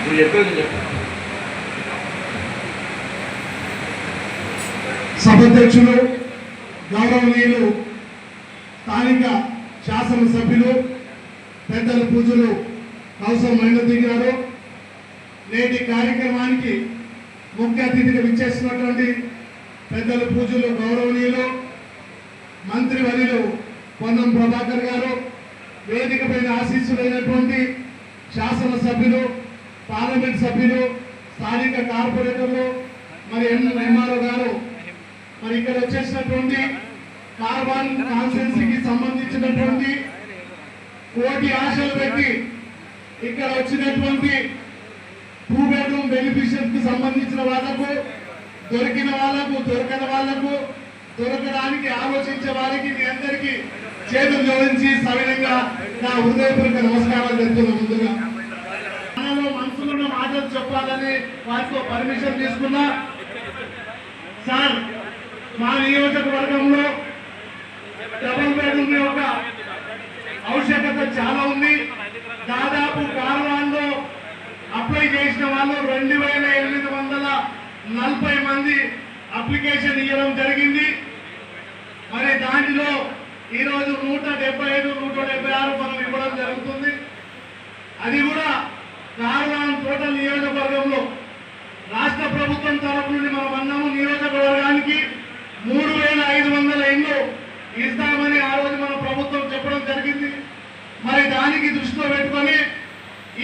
నువ్వు చెప్పేది చెప్పు. సభాధ్యక్షులు గౌరవనీయులు స్థానిక శాసనసభ్యులు పెద్దల పూజలు కౌసం మైనతి గారు, నేటి కార్యక్రమానికి ముఖ్య అతిథిగా విచ్చేసినటువంటి పెద్దల పూజలు గౌరవనీయులు మంత్రివర్యులు పొన్నం ప్రభాకర్ గారు, వేదిక పైన ఆశీస్సులైనటువంటి శాసనసభ్యులు, పార్లమెంట్ సభ్యులు, స్థానిక కార్పొరేటర్లు, మరి ఎంఆర్ఓ గారు, మరి ఇక్కడ వచ్చేసినటువంటి కార్బన్ కాన్స్టిట్యున్సీకి సంబంధించినటువంటి కోటి ఆశలు పెట్టి ఇక్కడ వచ్చినటువంటి 2 బెడ్రూమ్ బెనిఫిషియరీకి సంబంధించిన వాళ్ళకు, దొరికిన వాళ్ళకు, దొరకని వాళ్ళకు, దొరకడానికి ఆలోచించే వారికి మీ అందరికీ చేతులు జోడించి సవినంగా నా హృదయపూర్వక నమస్కారాలు చెప్తున్నా. ముందుగా మనలో మనసులో మాటలు చెప్పాలని వారితో పర్మిషన్ తీసుకున్నా. సార్, మా నియోజకవర్గంలో డబుల్ బెడ్రూమ్ యొక్క ఆవశ్యకత చాలా ఉంది. దాదాపు కార్వాన్లో అప్లై చేసిన వాళ్ళు 2840 మంది అప్లికేషన్ ఇవ్వడం జరిగింది. మరి దాంట్లో ఈరోజు 175, 176 మనం ఇవ్వడం జరుగుతుంది. అది కూడా కార్వాన్ టోటల్ నియోజకవర్గంలో రాష్ట్ర ప్రభుత్వం తరఫు నుండి మనం అన్నాము నియోజకవర్గానికి 3500 ఇండ్లు ఇస్తామని ఆ రోజు మన ప్రభుత్వం చెప్పడం జరిగింది. మరి దానికి దృష్టిలో పెట్టుకొని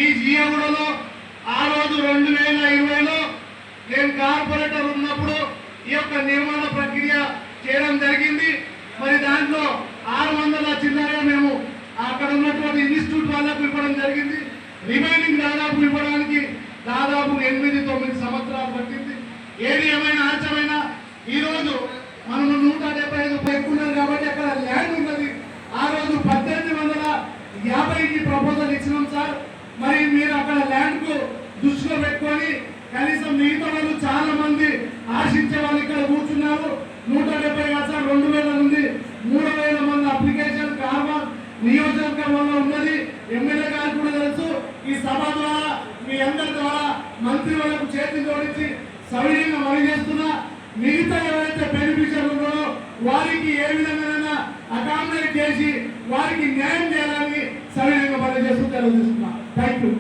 ఈ జియగూడలో ఆ రోజు 2020లో నేను కార్పొరేటర్ ఉన్నప్పుడు ఈ యొక్క నిర్మాణ ప్రక్రియ చేయడం జరిగింది. మరి దాంట్లో 600 చిల్లరగా మేము అక్కడ ఉన్నటువంటి ఇన్స్టిట్యూట్ వాళ్ళకు ఇవ్వడం జరిగింది. రిమైనింగ్ దాదాపు ఇవ్వడానికి దాదాపు 8-9 సంవత్సరాలు పట్టింది. ఏది ఏమైనా ఆచమైనా ఈరోజు మనము 175 ఎక్కున్నారు కాబట్టి అక్కడ ల్యాండ్ ఉన్నది. ఆ రోజు 1850కి ప్రపోజల్ ఇచ్చినాం సార్. మరి మీరు అక్కడ ల్యాండ్ కు దృష్టిలో పెట్టుకొని కనీసం మిగతా వాళ్ళు చాలా మంది ఆశించే వాళ్ళు ఇక్కడ కూర్చున్నారు. 170 కాదు సార్, 2000 నుండి 3000 మంది అప్లికేషన్ కార్బన్ నియోజకవర్గంలో ఉన్నది. ఎమ్మెల్యే గారు కూడా తెలుసు. ఈ సభ ద్వారా మీ అందరి ద్వారా మంత్రి వాళ్ళకు చేతులు జోడించి సవినయంగా మనవి చేస్తున్నా. మిగతా ఎవరైతే బెనిఫిషియర్లు ఉన్నారో వారికి ఏ విధంగా అకామిడేట్ చేసి వారికి న్యాయం చేయాలని సవినయంగా మనవి చేస్తూ తెలియజేస్తున్నా. Thank you.